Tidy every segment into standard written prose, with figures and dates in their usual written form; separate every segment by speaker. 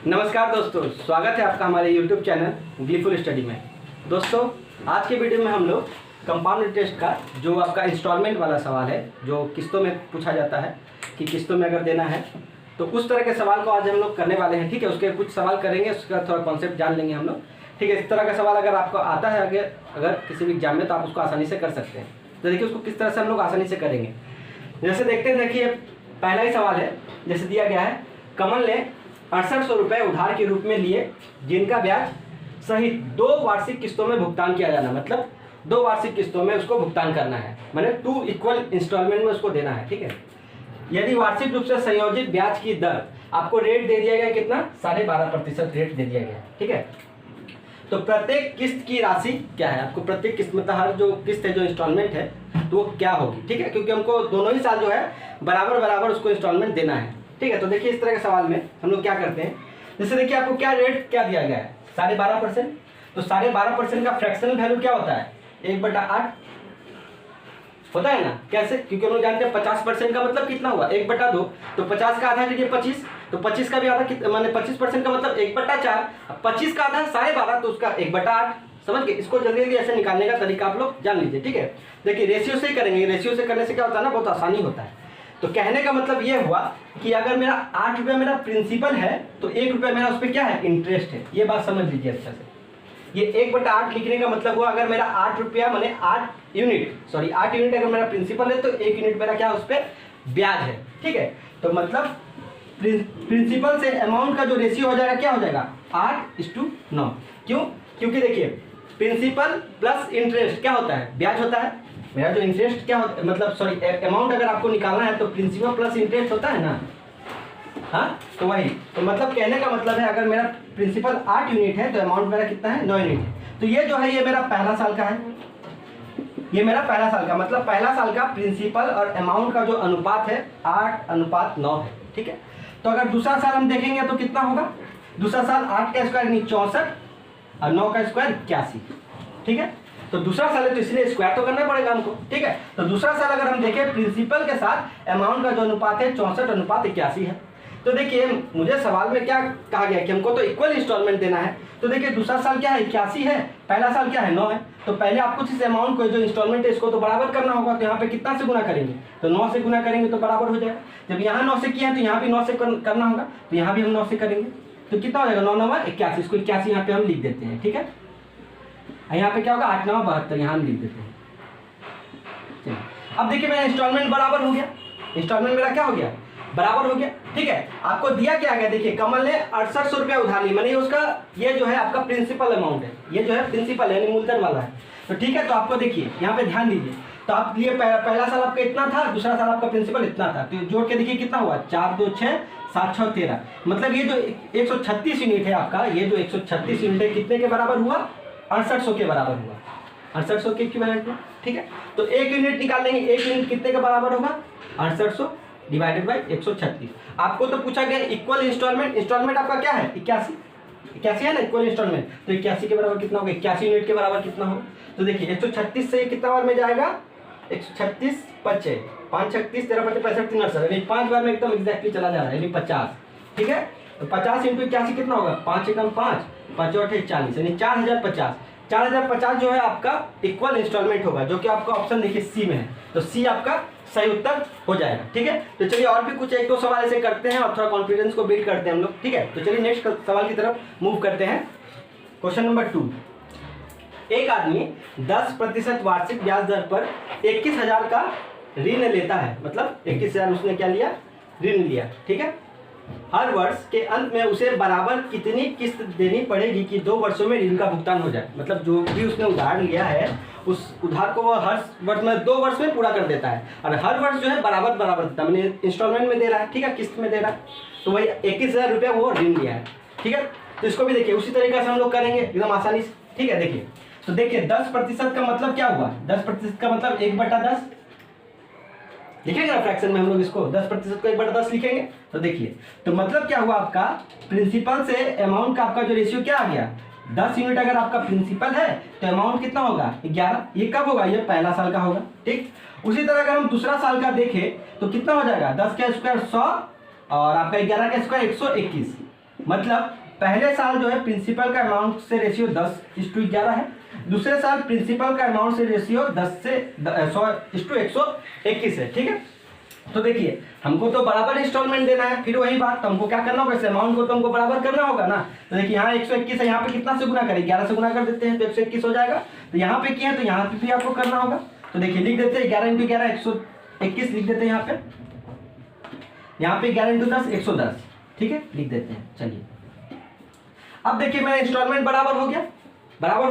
Speaker 1: नमस्कार दोस्तों, स्वागत है आपका हमारे YouTube चैनल ग्लीफुल स्टडी में। दोस्तों, आज के वीडियो में हम लोग कंपाउंड इंटरेस्ट का जो आपका इंस्टॉलमेंट वाला सवाल है, जो किस्तों में पूछा जाता है कि किस्तों में अगर देना है, तो उस तरह के सवाल को आज हम लोग करने वाले हैं। ठीक है, उसके कुछ सवाल करेंगे, उसका थोड़ा कॉन्सेप्ट जान लेंगे हम लोग। ठीक है, इस तरह का सवाल अगर आपको आता है अगर किसी भी एग्जाम में, तो आप उसको आसानी से कर सकते हैं। तो देखिए उसको किस तरह से हम लोग आसानी से करेंगे। जैसे देखते हैं, देखिए पहला ही सवाल है, जैसे दिया गया है, कमल ने 6800 रुपये उधार के रूप में लिए, जिनका ब्याज सहित 2 वार्षिक किस्तों में भुगतान किया जाना। मतलब 2 वार्षिक किस्तों में उसको भुगतान करना है, माने 2 इक्वल इंस्टॉलमेंट में उसको देना है। ठीक है, यदि वार्षिक रूप से संयोजित ब्याज की दर, आपको रेट दे दिया गया कितना, 12.5% रेट दे दिया गया। ठीक है, तो प्रत्येक किस्त की राशि क्या है, आपको प्रत्येक किस्त मतलब हर जो किस्त है, जो इंस्टॉलमेंट है, तो वो क्या होगी। ठीक है, क्योंकि हमको दोनों ही साल जो है बराबर बराबर उसको इंस्टॉलमेंट देना है। ठीक है, तो देखिए इस तरह के सवाल में हम लोग क्या करते हैं, जैसे देखिए आपको क्या रेट क्या दिया गया है, 12.5%। तो 12.5% का फ्रैक्शनल वैल्यू क्या होता है, 1/8 होता है ना। कैसे, क्योंकि हम लोग जानते हैं 50% का मतलब कितना हुआ, 1/2। तो 50 का आधा कीजिए 25, तो 25 का भी आधा माने 25% का मतलब 1/4। 25 का आधा 12.5, तो उसका 1/8। समझ गए, इसको जल्दी जल्दी ऐसे निकालने का तरीका आप लोग जान लीजिए। ठीक है, देखिए रेशियो से ही करेंगे, रेशियो से करने से क्या होता है ना, बहुत आसानी होता है। तो कहने का मतलब ये हुआ कि अगर मेरा 8 रुपया मेरा प्रिंसिपल है, तो 1 रुपया मेरा उस पर क्या है, इंटरेस्ट है। ये बात समझ लीजिए अच्छा से। ये 1/8 लिखने का मतलब हुआ, अगर मेरा 8 रुपया माने 8 यूनिट अगर मेरा प्रिंसिपल है, तो 1 यूनिट मेरा क्या है, उस पर ब्याज है। ठीक है, तो मतलब प्रिंसिपल से अमाउंट का जो रेशियो हो जाएगा, क्या हो जाएगा, 8:9। क्यों, क्योंकि देखिए प्रिंसिपल प्लस इंटरेस्ट क्या होता है, ब्याज होता है। मेरा जो इंटरेस्ट क्या होता है, मतलब अमाउंट अगर आपको निकालना है, तो प्रिंसिपल प्लस इंटरेस्ट होता है ना। हाँ, तो वही, तो मतलब कहने का मतलब है, अगर मेरा प्रिंसिपल 8 यूनिट है, तो अमाउंट मेरा कितना है, 9 यूनिट है। तो ये जो है, ये मेरा पहला साल का है, ये मेरा पहला साल का, मतलब पहला साल का प्रिंसिपल और अमाउंट का जो अनुपात है 8:9 है। ठीक है, तो अगर दूसरा साल हम देखेंगे तो कितना होगा, दूसरा साल 8 का स्क्वायर यानी 64 और 9 का स्क्वायर 81। ठीक है, तो दूसरा साल है, तो इसलिए स्क्वायर तो करना पड़ेगा हमको। ठीक है, तो दूसरा साल अगर हम देखें, प्रिंसिपल के साथ अमाउंट का जो अनुपात है 64:81 है। तो देखिए मुझे सवाल में क्या कहा गया कि हमको तो इक्वल इंस्टॉलमेंट देना है। तो देखिए दूसरा साल क्या है, 81 है, पहला साल क्या है, 9 है। तो पहले आपको इस अमाउंट को, जो इंस्टॉलमेंट है, इसको तो बराबर करना होगा। तो यहाँ पे कितना से गुना करेंगे, तो 9 से गुना करेंगे तो बराबर हो जाएगा। जब यहाँ 9 से किया है, तो यहाँ भी 9 से करना होगा, तो यहाँ भी हम 9 से करेंगे, तो कितना हो जाएगा, 9 9 81। इसको 81 यहाँ पे हम लिख देते हैं। ठीक है, यहाँ पे क्या होगा, 8 9 72, यहाँ हम लिख देते हैं। चलिए, अब देखिए मेरा इंस्टॉलमेंट बराबर हो गया, इंस्टॉलमेंट मेरा क्या हो गया, बराबर हो गया। ठीक है, आपको दिया क्या गया, देखिए कमल ने 6800 रुपया उधार ली, माने उसका ये जो है आपका प्रिंसिपल अमाउंट है, ये जो है प्रिंसिपल है, यानी मूलधन वाला है। तो ठीक है, तो आपको देखिए यहाँ पे ध्यान दीजिए, तो आप लिए पहला साल आपका इतना था, दूसरा साल आपका प्रिंसिपल इतना था, तो जोड़ के देखिए कितना हुआ, 4 2 6 7 6 13। मतलब ये जो 136 यूनिट है आपका, ये जो 136 यूनिट है, कितने के बराबर हुआ, 6800 के बराबर हुआ, 6800 के इक्विवेलेंट में। ठीक है, तो 1 यूनिट निकाल लेंगे, 1 यूनिट कितने के बराबर होगा, 6800 डिवाइडेड बाई 136। आपको तो पूछा गया इक्वल इंस्टॉलमेंट, इंस्टॉलमेंट आपका क्या है, 81 है ना, इक्वल इंस्टॉलमेंट। तो 81 के बराबर कितना होगा, 81 यूनिट के बराबर कितना होगा। तो देखिए 136 से कितना बार में जाएगा, 136 5 5 36 13 5 65 3 68, 5 बार में एकदम एग्जैक्टली चला जा रहा है, यानी 50। ठीक है, तो 50 इंटू 81 कितना होगा, 5 एकम 5 5 8 40, यानी 4050। 4050 जो है आपका इक्वल इंस्टॉलमेंट होगा, जो कि आपका ऑप्शन देखिए सी में है। तो सी आपका सही उत्तर हो जाएगा। ठीक है, तो चलिए और भी कुछ 1-2 सवाल ऐसे करते हैं और थोड़ा कॉन्फिडेंस को बिल्ड करते हैं हम लोग। ठीक है, तो चलिए नेक्स्ट सवाल की तरफ मूव करते हैं। क्वेश्चन नंबर 2, एक आदमी 10% वार्षिक ब्याज दर पर 21,000 का ऋण लेता है, मतलब 21,000 उसने क्या लिया, ऋण लिया। ठीक है, हर वर्ष के अंत में उसे बराबर कितनी किस्त देनी पड़ेगी कि 2 वर्षों में ऋण का भुगतान हो जाए। मतलब जो भी उसने उधार लिया है, उस उधार को वो हर वर्ष में 2 वर्ष में पूरा कर देता है, और हर वर्ष जो है बराबर बराबर देता है, मैंने इंस्टॉलमेंट में दे रहा है। ठीक है, किस्त में दे रहा है, तो वही 21,000 रुपया वो ऋण लिया है। ठीक है, तो इसको भी देखिए उसी तरीके से हम लोग करेंगे एकदम आसानी से। ठीक है, देखिए तो देखिए 10% का मतलब क्या हुआ, 10% का मतलब 1/10 लिखेंगे ना फ्रैक्शन में हम लोग इसको, 10% को 1/10 लिखेंगे। तो देखिए, तो मतलब क्या हुआ, आपका प्रिंसिपल से अमाउंट का आपका जो रेशियो क्या आ गया, 10 यूनिट अगर आपका प्रिंसिपल है, तो अमाउंट कितना होगा, 11। ये कब होगा, ये पहला साल का होगा। ठीक, उसी तरह अगर हम दूसरा साल का देखें तो कितना हो जाएगा, 10 का स्क्वायर 100 और आपका 11 का स्क्वायर 121। मतलब पहले साल जो है प्रिंसिपल का अमाउंट से रेशियो 10:11 है, दूसरे साल प्रिंसिपल का अमाउंट से रेशियो 100:121 है। ठीक है, तो देखिए हमको तो बराबर इंस्टॉलमेंट देना है, फिर वही बात, तो हमको क्या करना होगा, इस अमाउंट को तो हमको बराबर करना होगा ना। तो देखिए यहाँ 121 है, यहाँ पे कितना से गुना करें, 11 से गुना कर देते हैं तो 121 हो जाएगा। तो यहाँ पे किया है तो यहाँ पे भी आपको करना होगा। तो देखिए लिख देते हैं 11 × 11 121 लिख देते हैं यहाँ पे 11 × 10 110। ठीक है, लिख देते हैं। चलिए अब देखिए मेरा इंस्टॉलमेंट बराबर हो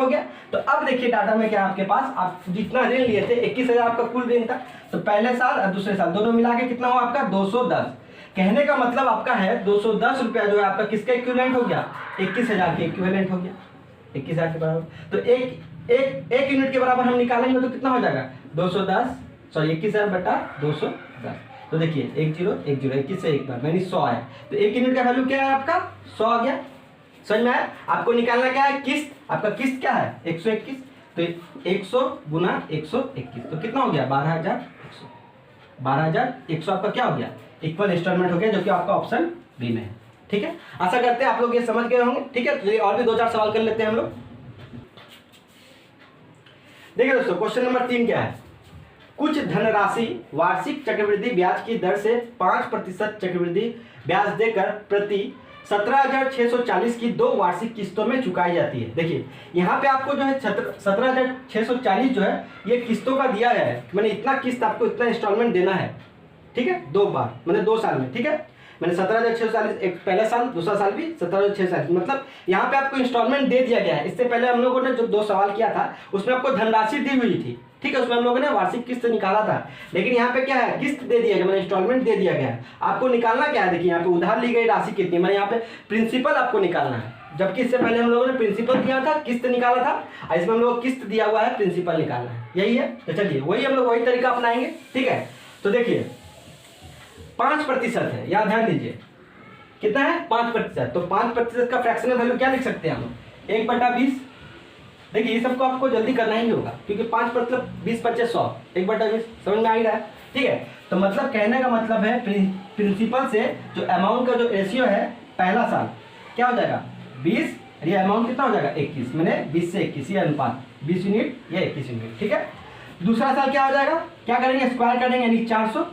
Speaker 1: गया। तो अब देखिए डाटा में क्या आपके पास, आप जितना ऋण लिए थे 21,000 आपका कुल ऋण था, तो पहले साल और दूसरे साल दोनों मिला के कितना हुआ आपका 210। कहने का मतलब आपका है 210 रुपया जो है आपका किसका इक्विवेलेंट हो गया, 21,000 के इक्विवेलेंट हो गया, 21,000 के बराबर। तो एक यूनिट के बराबर हम निकालेंगे तो कितना हो जाएगा 21,000 बटा 210। तो देखिए 10 21 से एक बार मैंने 100 आया, तो एक यूनिट का वैल्यू क्या है आपका 100 आ गया। समझ में आया? आपको निकालना क्या है, किस्त, आपका किस्त क्या है 121, तो 100 गुना 121 तो कितना हो गया 12,100। 12,100 आपका क्या हो गया, इक्वल इंस्टॉलमेंट हो गया, जो कि आपका ऑप्शन बी में है। ठीक है, आशा करते हैं आप लोग ये समझ गए होंगे। ठीक है, तो और भी 2-4 सवाल कर लेते हैं हम लोग। देखिए दोस्तों क्वेश्चन नंबर 3 क्या है, कुछ धनराशि वार्षिक चक्रवृद्धि ब्याज की दर से 5% चक्रवृद्धि ब्याज देकर प्रति 17,640 की 2 वार्षिक किस्तों में चुकाई जाती है। देखिए यहाँ पे आपको जो है 17,640 जो है ये किस्तों का दिया गया है, मैंने इतना किस्त आपको इतना इंस्टॉलमेंट देना है। ठीक है, 2 बार मैंने 2 साल में। ठीक है, मैंने 17,640 एक पहला साल, दूसरा साल भी 17,640, मतलब यहाँ पे आपको इंस्टॉलमेंट दे दिया गया है। इससे पहले हम लोगों ने जो 2 सवाल किया था उसमें आपको धनराशि दी हुई थी। ठीक है, उसमें हम लोगों ने वार्षिक किस्त निकाला था, लेकिन यहाँ पे क्या है किस्त दे दिया गया, मैंने इंस्टॉलमेंट दे दिया गया है। आपको निकालना क्या है, देखिए यहाँ पे उधार ली गई राशि कितनी, मैंने यहाँ पे प्रिंसिपल आपको निकालना है, जबकि इससे पहले हम लोगों ने प्रिंसिपल दिया था, किस्त निकाला था, और इसमें हम लोग किस्त दिया हुआ है, प्रिंसिपल निकालना है, यही है। तो चलिए वही हम लोग वही तरीका अपनाएंगे। ठीक है, तो देखिए 5% है, यहाँ ध्यान दीजिए कितना है 5%, तो 5% का फ्रैक्शनल वैल्यू क्या लिख सकते हैं हम, 1/20। देखिए ये सबको आपको जल्दी करना ही होगा, क्योंकि 5 मतलब 20 25 100, 1/20 समझ में आ ही रहा है। ठीक है, तो मतलब कहने का मतलब है प्रिंसिपल से जो अमाउंट का जो रेशियो है पहला साल क्या हो जाएगा 20, ये अमाउंट कितना हो जाएगा 21, मैंने 20 से 21 ये अनुपात 20 यूनिट या 21 यूनिट। ठीक है, दूसरा साल क्या हो जाएगा, क्या करेंगे स्क्वायर करेंगे, यानी 400,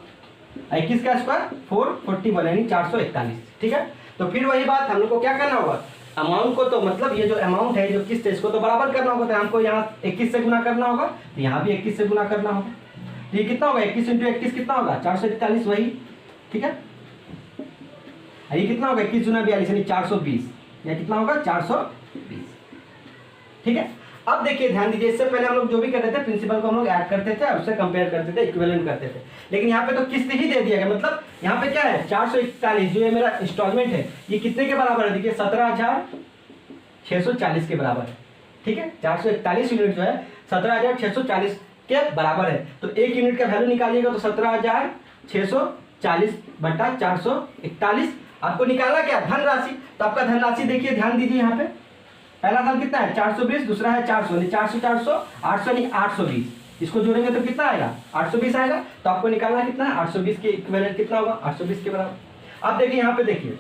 Speaker 1: 21 का स्क्वायर 441 यानी 441। ठीक है, तो फिर वही बात हम लोग को क्या करना होगा, अमाउंट को तो मतलब ये जो अमाउंट है जो किस्त है इसको तो बराबर करना होगा, तो हमको यहाँ 21 से गुना करना होगा, तो यहाँ भी 21 से गुना करना होगा। तो ये कितना होगा 21 × 21 कितना होगा 441 वही। ठीक है, ये कितना होगा 21 × 42 यानी 420, या कितना होगा 420। ठीक है, अब देखिए ध्यान दीजिए, इससे पहले हम लोग जो भी करते थे प्रिंसिपल को हम लोग ऐड करते थे, उससे कंपेयर करते थे, इक्विवेलेंट करते थे, लेकिन यहाँ पे तो किस्त ही दे दिया गया। मतलब यहाँ पे क्या है 441 जो ये मेरा इंस्टॉलमेंट है ये कितने के बराबर है, देखिए 17,640 के बराबर है। ठीक है, 441 यूनिट जो है 17,640 के बराबर है, तो एक यूनिट का वैल्यू निकालिएगा तो 17,640 बटा 441। आपको निकालना क्या धनराशि, तो आपका धनराशि देखिए ध्यान दीजिए यहाँ पे पहला साल कितना है 420, दूसरा है 400, 400 400 800 नहीं 820, इसको जोड़ेंगे तो कितना आएगा 820 आएगा। तो आपको निकालना कितना है 820 के इक्विवेलेंट कितना होगा 820 के बराबर। अब देखिए यहाँ पे देखिए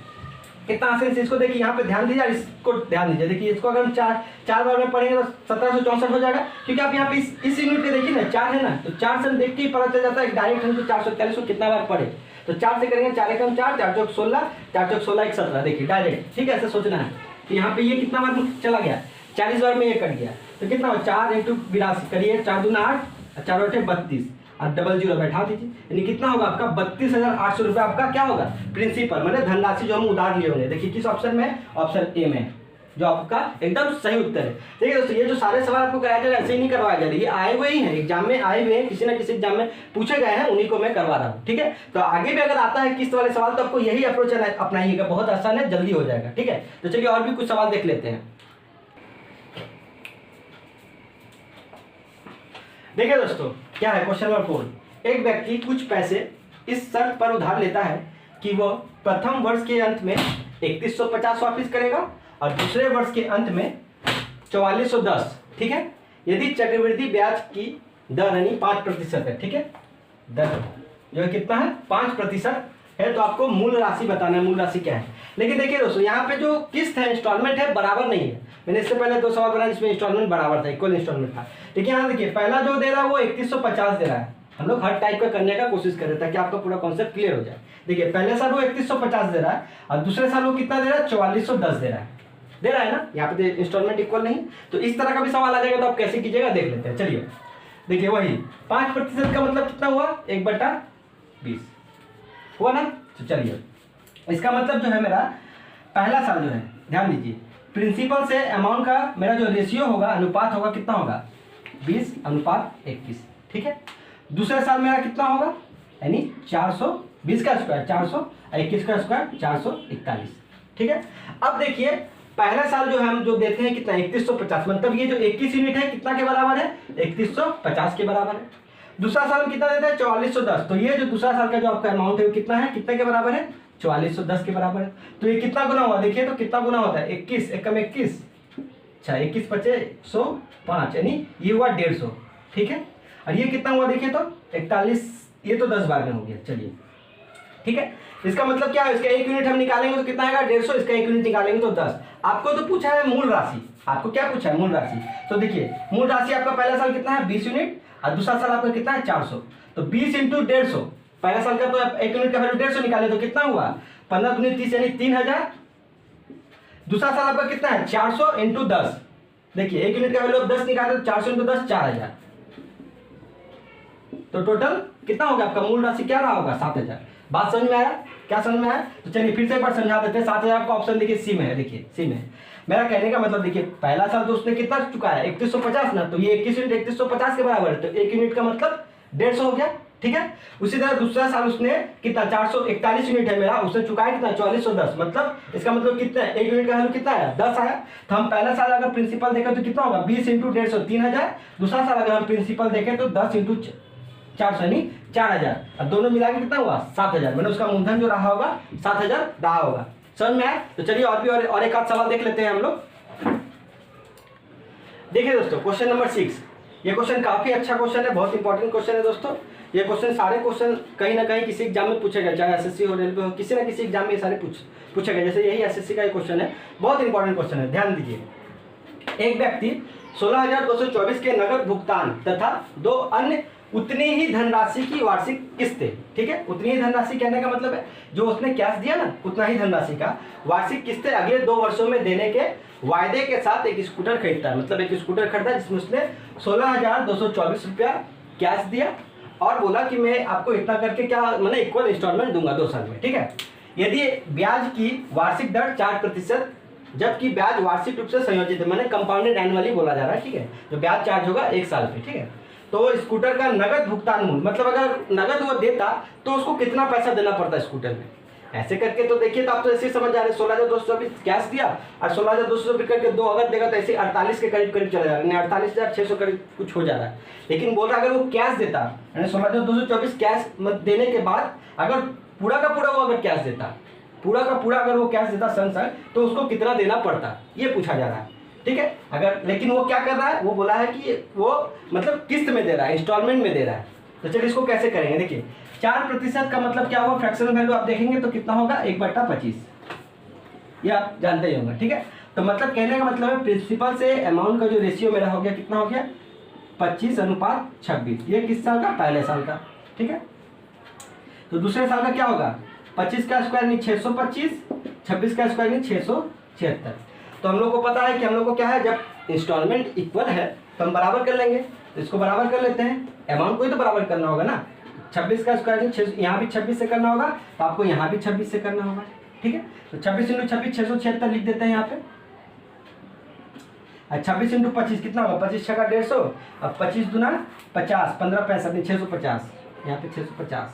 Speaker 1: कितना आसान से इसको देखिए यहाँ पे ध्यान दीजिए, इसको ध्यान दीजिए। देखिए इसको अगर हम चार बार में पढ़ेंगे तो 1764 हो जाएगा, क्योंकि आप यहाँ पे इस यूनिट पे देखिए ना 4 है ना, तो 4 से देख के ही पता चल जाता है डायरेक्ट हमको 441 को कितना बार पढ़े, तो 4 से करेंगे 4 एकम 4, 4 चौक 16, 4 चौक 16 1 17, देखिए डायरेक्ट। ठीक है, ऐसे सोचना है। तो यहाँ पे ये कितना बार चला गया 40 बार में ये कट गया, तो कितना हो 4 × 82 करिए, 4 दूना 8, 4 8 32 और 00 बैठा दीजिए, यानी कितना होगा आपका 32,800 रुपये आपका क्या होगा प्रिंसिपल, मतलब धनराशि जो हम उधार लिए होंगे। देखिए किस ऑप्शन में, ऑप्शन ए में, जो आपका एकदम सही उत्तर है। देखिए दोस्तों ये जो सारे सवाल आपको कराया जाएगा ऐसे ही नहीं करवाया जाएगा, ये आए हुए ही हैं एग्जाम में, आए हुए हैं किसी ना किसी एग्जाम में पूछे गए हैं, उन्हीं को मैं करवा रहा हूँ। ठीक है, तो आगे भी अगर आता है किस्त वाले सवाल तो आपको यही अप्रोच अपनाइएगा, बहुत आसान है, जल्दी हो जाएगा। ठीक है, तो चलिए और भी कुछ सवाल देख लेते हैं। देखिए दोस्तों क्या है क्वेश्चन नंबर 4, एक व्यक्ति कुछ पैसे इस शर्त पर उधार लेता है कि वह प्रथम वर्ष के अंत में 3150 वापिस करेगा और दूसरे वर्ष के अंत में 4410। ठीक है, यदि चक्रवृद्धि ब्याज की दर यानी 5% है। ठीक है, दर जो है कितना है 5% है, तो आपको मूल राशि बताना है। मूल राशि क्या है, लेकिन देखिए दोस्तों, यहाँ पे जो किस्त है, इंस्टॉलमेंट है, बराबर नहीं है। मैंने इससे पहले 2 सवाल बनाया जिसमें इंस्टॉलमेंट बराबर था, इक्वल इंस्टॉलमेंट था। लेकिन यहाँ देखिए, पहला जो दे रहा है वो 3150 दे रहा है। हम लोग हर टाइप का करने का कोशिश कर रहे हैं ताकि आपका पूरा कॉन्सेप्ट क्लियर हो जाए। देखिए, पहले साल वो 3150 दे रहा है और दूसरे साल वो कितना दे रहा है, 4410 दे रहा है ना। यहाँ पे इंस्टॉलमेंट इक्वल नहीं। तो इस तरह का भी सवाल आ जाएगा तो आप कैसे कीजिएगा देख लेते हैं। चलिए देखिए, वही 5% का मतलब कितना हुआ, 1/20 हुआ ना। तो चलिए, इसका मतलब जो है मेरा पहला साल जो है, ध्यान दीजिए, प्रिंसिपल से अमाउंट का मेरा जो रेशियो होगा, अनुपात होगा, कितना होगा, 20:21। ठीक है। दूसरे साल मेरा कितना होगा, यानी 420 का स्क्वायर 400, 21 का स्क्वायर 441। ठीक है। अब देखिए, पहला साल जो है हम जो देते हैं कितना, 3150, मतलब ये जो 21 यूनिट है कितना के बराबर है, 3150 के बराबर है। दूसरा साल में कितना देता है, 4410। तो ये जो दूसरा साल का जो आपका अमाउंट है वो कितना है, कितने के बराबर है, 4410 के बराबर है। तो ये कितना गुना हुआ, देखिए तो कितना गुना होता है, 21 एकम 21, अच्छा 21 पचे 105, यानी ये हुआ 150। ठीक है। और ये कितना हुआ देखिए तो 41, ये तो 10 बार में हो गया। चलिए ठीक है। इसका मतलब क्या है, इसका 1 यूनिट हम निकालेंगे तो कितना आएगा, 150, इसका 1 यूनिट निकालेंगे तो 10। आपको तो पूछा है मूल राशि, आपको क्या पूछा है, मूल राशि। तो देखिए, मूल राशि आपका पहला साल कितना है, 20 यूनिट, और दूसरा साल आपका कितना है, 400। तो 20 × 150, पहला साल का तो 1 यूनिट का वैल्यू 150 निकाले तो कितना हुआ, 15 × 30 यानी 3000। दूसरा साल आपका कितना है, 400 × 10। देखिए 1 यूनिट का वैल्यू 10 निकाले तो 400 × 10 4000। तो टोटल कितना होगा आपका, मूल राशि क्या रहा होगा, 7000। बात समझ में आया, क्या समझ में आया। तो चलिए फिर से एक बार समझा देते हैं। 7000 का ऑप्शन देखिए सी में है, देखिए सी में है। मेरा कहने का मतलब देखिए, पहला साल तो उसने कितना चुका है, 3150 ना। तो ये 21 यूनिट 3150 के बराबर है, तो 1 यूनिट का मतलब 150 हो गया। ठीक है। उसी तरह दूसरा साल उसने कितना, 441 यूनिट है मेरा, उसने चुकाया कितना, 4410। मतलब इसका मतलब कितना है, 1 यूनिट का वैल्यू कितना आया, 10 आया। तो हम पहला साल अगर प्रिंसिपल देखें तो कितना होगा, 20 × 150 3000। दूसरा साल अगर हम प्रिंसिपल देखें तो 10 × 400 यानी 4000। अब दोनों मिला के कितना हुआ, 7000। मैंने उसका मूलधन जो रहा होगा 7000 रहा होगा। समझ में आया। तो चलिए और एक आध सवाल देख लेते हैं हम लोग। देखिए दोस्तों, क्वेश्चन नंबर 6। ये क्वेश्चन काफी अच्छा क्वेश्चन है, बहुत इंपॉर्टेंट क्वेश्चन है दोस्तों। ये क्वेश्चन सारे क्वेश्चन कहीं ना कहीं किसी एग्जाम में पूछेगा, चाहे एसएससी हो, रेलवे हो, किसी ना किसी एग्जाम में ये सारे पूछेगा। जैसे यही एसएससी का क्वेश्चन है, बहुत इंपॉर्टेंट क्वेश्चन है, ध्यान दीजिए। एक व्यक्ति 16224 के नगद भुगतान तथा 2 अन्य उतनी ही धनराशि की वार्षिक किस्तें, ठीक है, उतनी ही धनराशि कहने का मतलब है जो उसने कैश दिया ना, उतना ही धनराशि का वार्षिक किस्तें अगले 2 वर्षों में देने के वायदे के साथ एक स्कूटर खरीदता है। मतलब एक स्कूटर खरीदा जिसमें उसने 16,224 रुपया कैश दिया और बोला कि मैं आपको इतना करके क्या मैंने इक्वल इंस्टॉलमेंट दूंगा 2 साल में। ठीक है। यदि ब्याज की वार्षिक दर 4%, जबकि ब्याज वार्षिक रूप से संयोजित है, मैंने कंपाउंडेड एनुअली बोला जा रहा है। ठीक है। जो ब्याज चार्ज होगा 1 साल पे। ठीक है। तो स्कूटर का नगद भुगतान मूल्य, मतलब अगर नगद वो देता तो उसको कितना पैसा देना पड़ता है स्कूटर में, ऐसे करके। तो देखिए, तो आप तो ऐसे ही समझ जा रहे हैं, 16,224 कैश दिया और 16,200 रुपये करके 2 अगर देगा तो ऐसे 48 के करीब चला जा रहा है, 48,600 करीब कुछ हो जा रहा है। लेकिन बोल रहा अगर वो कैश देता, यानी 16,224 कैश देने के बाद अगर पूरा का पूरा वो अगर कैश देता, पूरा का पूरा अगर वो कैश देता संग, तो उसको कितना देना पड़ता, ये पूछा जा रहा है। ठीक है। अगर लेकिन वो क्या कर रहा है, वो बोला है कि वो मतलब किस्त में दे रहा है, इंस्टॉलमेंट में दे रहा है। तो चलिए इसको कैसे करेंगे। देखिए 4% का मतलब क्या होगा, फ्रैक्शनल वैल्यू आप देखेंगे तो कितना होगा, 1/25, ये आप जानते ही होंगे। ठीक है। तो मतलब कहने का मतलब है प्रिंसिपल से अमाउंट का जो रेशियो मेरा हो गया, कितना हो गया, 25:26। ये किस साल का, पहले साल का। ठीक है। तो दूसरे साल का क्या होगा, 25 का स्क्वायर यानी 625, 26 का स्क्वायर यानी 676। तो हम लोग को पता है कि हम लोग को क्या है, जब इंस्टॉलमेंट इक्वल है तो हम बराबर कर लेंगे। तो इसको बराबर कर लेते हैं, अमाउंट को ही तो बराबर करना होगा ना। 26 का स्क्वायर यहाँ भी 26 से करना होगा, तो आपको यहाँ भी 26 से करना होगा। ठीक है। तो 26 × 26 676 लिख देते हैं यहाँ पे। 26 × 25 कितना होगा, 25 × 6 = 150, अब 25 दूना 50, 15 65 650, यहाँ पे 650।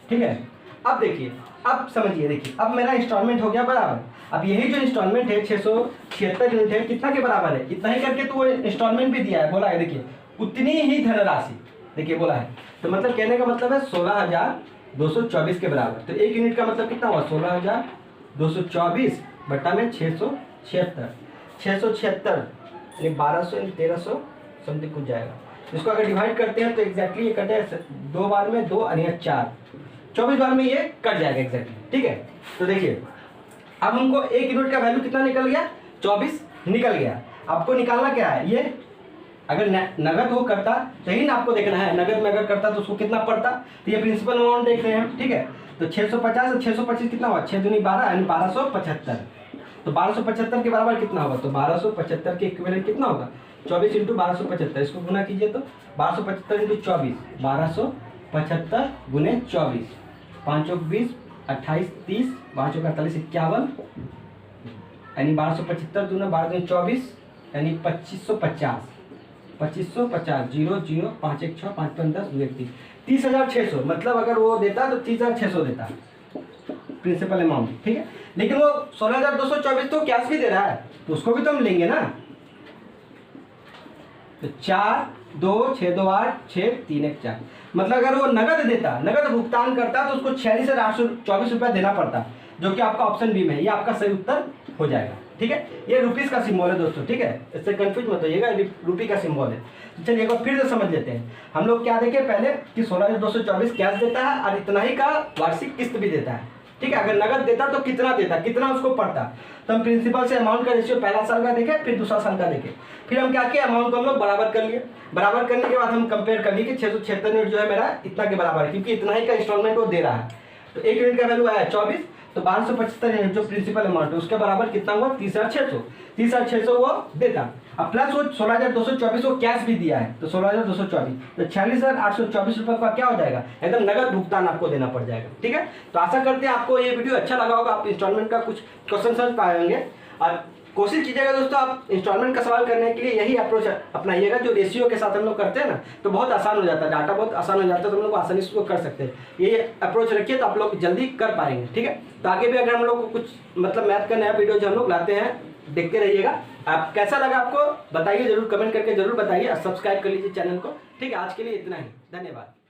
Speaker 1: ठीक है। अब देखिए, अब समझिए, देखिए अब मेरा इंस्टॉलमेंट हो गया बराबर। अब यही जो इंस्टॉलमेंट है 676 यूनिट है, कितना के बराबर है, इतना ही करके तो वो इंस्टॉलमेंट भी दिया है, बोला है देखिए उतनी ही धनराशि, देखिए बोला है। तो मतलब कहने का मतलब है 16,224 के बराबर। तो 1 यूनिट का मतलब कितना हुआ, 16,224 बटा में 676, 676 यानी 1200 यानी 1300 समथिंग कुछ जाएगा। इसको अगर डिवाइड करते हैं तो एग्जैक्टली ये कटे 2 बार में 2 और 4, 24 बार में ये कट जाएगा एग्जैक्टली, ठीक है। तो देखिए अब हमको 1 यूनिट का वैल्यू कितना निकल गया, 24 निकल गया। आपको निकालना क्या है, ये अगर नगद वो करता तो ही ना आपको देखना है, नगद में अगर करता तो उसको कितना पड़ता। तो ये प्रिंसिपल अमाउंट देख रहे हैं, ठीक है। तो 650 और 625 कितना हुआ, 6 दूनी 12 यानी 1275। तो 1275 के बराबर कितना होगा, तो 1275 के इक्विवेलेंट कितना होगा, 24 इंटू 1275। इसको गुना कीजिए तो 1275 इंटू 24, 1275 गुने 24, 5 चौक 20, 28 30, 5 चौक 48 51, यानी 1275 दूना 12 दूनी 24, यानी 2550, 2550 0 0 5 1 6 5 5 10 2 1 3, 30,600। मतलब अगर वो देता तो 30,600 देता प्रिंसिपल अमाउंट, ठीक है। लेकिन वो 16,224 तो कैश भी दे रहा है, तो उसको भी तो हम लेंगे ना। तो 4 2 6 2 8 6 3 1 4, मतलब अगर वो नगद देता, नगद भुगतान करता तो उसको 46,824 रुपया देना पड़ता, जो कि आपका ऑप्शन बी में है। ये आपका सही उत्तर हो जाएगा, ठीक है। ये रुपीस का सिंबल है दोस्तों, ठीक है, इससे कंफ्यूज मत होइएगा, रुपी का सिंबल है। तो चलिए एक बार फिर से समझ लेते हैं। हम लोग क्या देखे पहले कि 16,224 कैश देता है और इतना ही का वार्षिक किस्त भी देता है, ठीक है। अगर नगद देता तो कितना देता, कितना उसको पड़ता। तो हम प्रिंसिपल से अमाउंट का रेशियो पहला साल का देखे, फिर दूसरा साल का देखे, फिर हम क्या किया, अमाउंट को हम लोग बराबर कर लिए। बराबर करने के बाद हम कंपेयर कर लिए कि 676 यूनिट जो है मेरा इतना के बराबर है, क्योंकि इतना ही का इंस्टॉलमेंट वो दे रहा है। तो 1 यूनिट का वैल्यू आया 24, तो 1275 यूनिट जो प्रिंसिपल अमाउंट है उसके बराबर कितना हुआ, 30,600। 30,600 वो देता, अब प्लस वो 16,224 वो कैश भी दिया है, तो 16,224, तो 46,824 रुपये का क्या हो जाएगा, एकदम नगद भुगतान आपको देना पड़ जाएगा, ठीक है। तो आशा करते हैं आपको ये वीडियो अच्छा लगा होगा, आप इंस्टॉलमेंट का कुछ क्वेश्चन समझ पाए होंगे। और कोशिश कीजिएगा दोस्तों आप इंस्टॉलमेंट का सवाल करने के लिए यही अप्रोच अपनाइएगा, जो रेशियो के साथ हम लोग करते हैं ना, तो बहुत आसान हो जाता है, डाटा बहुत आसान हो जाता है, तो हम लोग आसानी से उसको कर सकते हैं। ये अप्रोच रखिए तो आप लोग जल्दी कर पाएंगे, ठीक है। तो आगे भी अगर हम लोग को कुछ मतलब मैथ का नया वीडियो जो हम लोग लाते हैं, देखते रहिएगा। आप कैसा लगा आपको बताइए, जरूर कमेंट करके जरूर बताइए, और सब्सक्राइब कर लीजिए चैनल को, ठीक है। आज के लिए इतना ही, धन्यवाद।